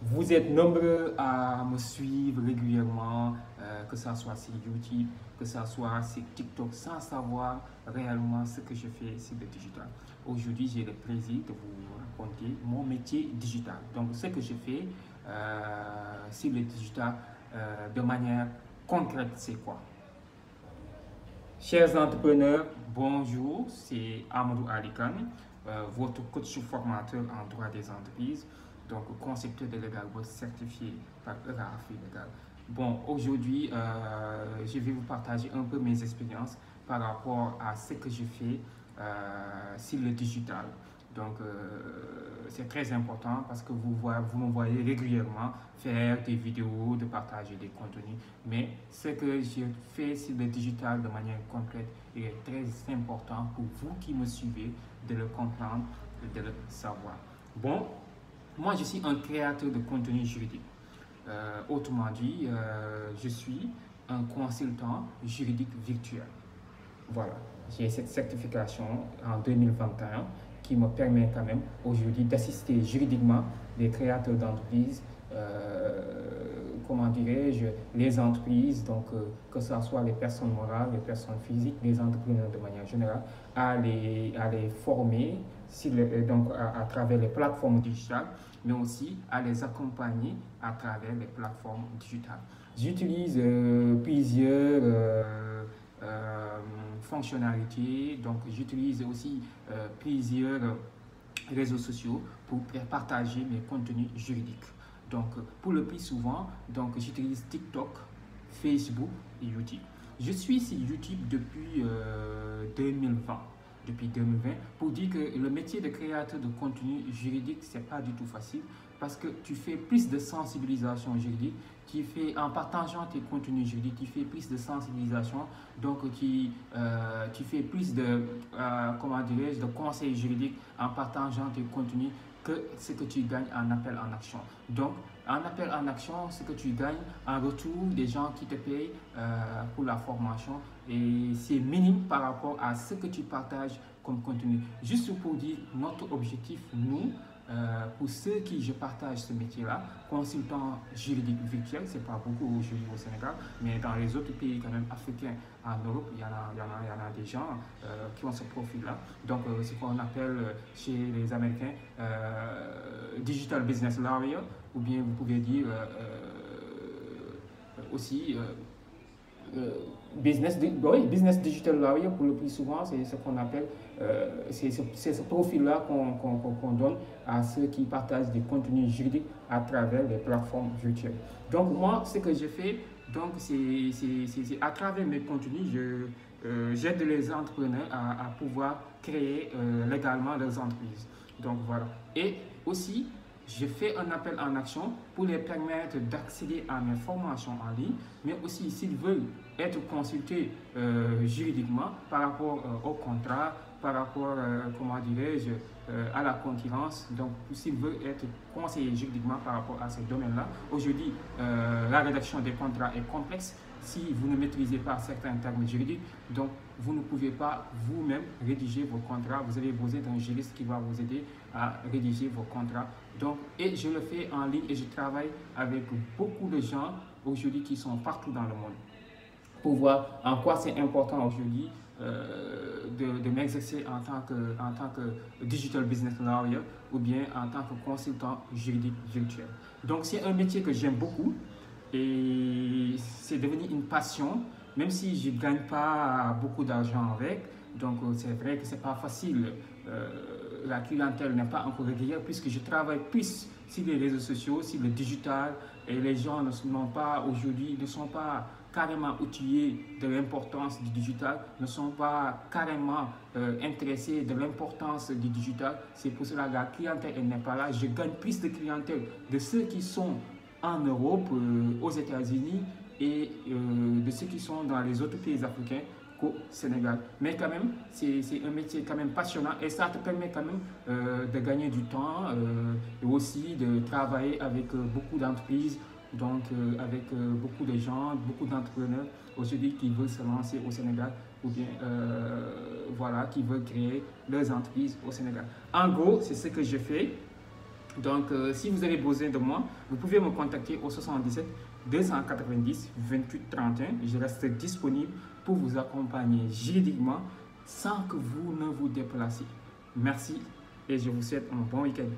Vous êtes nombreux à me suivre régulièrement, que ce soit sur YouTube, que ce soit sur TikTok, sans savoir réellement ce que je fais sur le digital. Aujourd'hui, j'ai le plaisir de vous raconter mon métier digital. Donc, ce que je fais sur le digital de manière concrète, c'est quoi? Chers entrepreneurs, bonjour, c'est Amadou Ali Khan, votre coach formateur en droit des entreprises, donc concepteur de Legal Boss certifié par ERAFI Legal. Bon, aujourd'hui, je vais vous partager un peu mes expériences par rapport à ce que je fais sur le digital. Donc, c'est très important parce que vous me voyez régulièrement faire des vidéos, de partager des contenus. Mais ce que je fais sur le digital de manière concrète est très important pour vous qui me suivez de le comprendre et de le savoir. Bon, moi je suis un créateur de contenu juridique. Autrement dit, je suis un consultant juridique virtuel. Voilà, j'ai cette certification en 2021 qui me permet quand même aujourd'hui d'assister juridiquement les créateurs d'entreprises, comment dirais-je, les entreprises, donc que ce soit les personnes morales, les personnes physiques, les entrepreneurs de manière générale, à les former donc à travers les plateformes digitales, mais aussi à les accompagner à travers les plateformes digitales. J'utilise plusieurs fonctionnalités. Donc, j'utilise aussi plusieurs réseaux sociaux pour partager mes contenus juridiques. Donc, pour le plus souvent, donc j'utilise TikTok, Facebook et YouTube. Je suis sur YouTube depuis 2020. Depuis 2020, pour dire que le métier de créateur de contenu juridique, c'est pas du tout facile parce que tu fais plus de sensibilisation juridique, tu fais en partageant tes contenus juridiques, tu fais plus de sensibilisation, donc tu fais plus de, comment dirais-je, de conseils juridiques en partageant tes contenus que ce que tu gagnes en appel en action. Donc, en appel en action, ce que tu gagnes en retour des gens qui te payent pour la formation et c'est minime par rapport à ce que tu partages comme contenu. Juste pour dire, notre objectif, nous, pour ceux qui je partage ce métier-là, consultant juridique virtuel, c'est pas beaucoup aujourd'hui au Sénégal, mais dans les autres pays quand même africains, en Europe, il y en a des gens qui ont ce profil-là. Donc, ce qu'on appelle chez les Américains Digital Business Lawyer, ou bien vous pouvez dire aussi business digital lawyer pour le plus souvent, c'est ce qu'on appelle, c'est ce profil-là qu'on donne à ceux qui partagent des contenus juridiques à travers les plateformes virtuelles. Donc moi, ce que je fais, donc c'est à travers mes contenus, j'aide les entrepreneurs à pouvoir créer légalement leurs entreprises. Donc voilà. Et aussi, je fais un appel en action pour les permettre d'accéder à mes formations en ligne, mais aussi s'ils veulent être consultés juridiquement par rapport au contrat, par rapport, comment dirais-je, à la concurrence. Donc, s'ils veulent être conseillés juridiquement par rapport à ce domaine-là, aujourd'hui, la rédaction des contrats est complexe. Si vous ne maîtrisez pas certains termes juridiques, donc vous ne pouvez pas vous-même rédiger vos contrats. Vous avez besoin d'un juriste qui va vous aider à rédiger vos contrats. Donc, et je le fais en ligne et je travaille avec beaucoup de gens aujourd'hui qui sont partout dans le monde pour voir en quoi c'est important aujourd'hui de m'exercer en tant que digital business lawyer ou bien en tant que consultant juridique virtuel. Donc, c'est un métier que j'aime beaucoup. Et c'est devenu une passion, même si je ne gagne pas beaucoup d'argent avec. Donc c'est vrai que ce n'est pas facile. La clientèle n'est pas encore régulière puisque je travaille plus sur les réseaux sociaux, sur le digital. Et les gens ne sont pas aujourd'hui, ne sont pas carrément outillés de l'importance du digital, ne sont pas carrément intéressés de l'importance du digital. C'est pour cela que la clientèle n'est pas là. Je gagne plus de clientèle de ceux qui sont en Europe, aux États-Unis et de ceux qui sont dans les autres pays africains qu'au Sénégal. Mais quand même, c'est un métier quand même passionnant et ça te permet quand même de gagner du temps et aussi de travailler avec beaucoup d'entreprises, donc avec beaucoup de gens, beaucoup d'entrepreneurs aujourd'hui qui veulent se lancer au Sénégal ou bien voilà, qui veulent créer leurs entreprises au Sénégal. En gros, c'est ce que je fais. Donc, si vous avez besoin de moi, vous pouvez me contacter au 77 290 28 31. Je reste disponible pour vous accompagner juridiquement sans que vous ne vous déplaciez. Merci et je vous souhaite un bon week-end.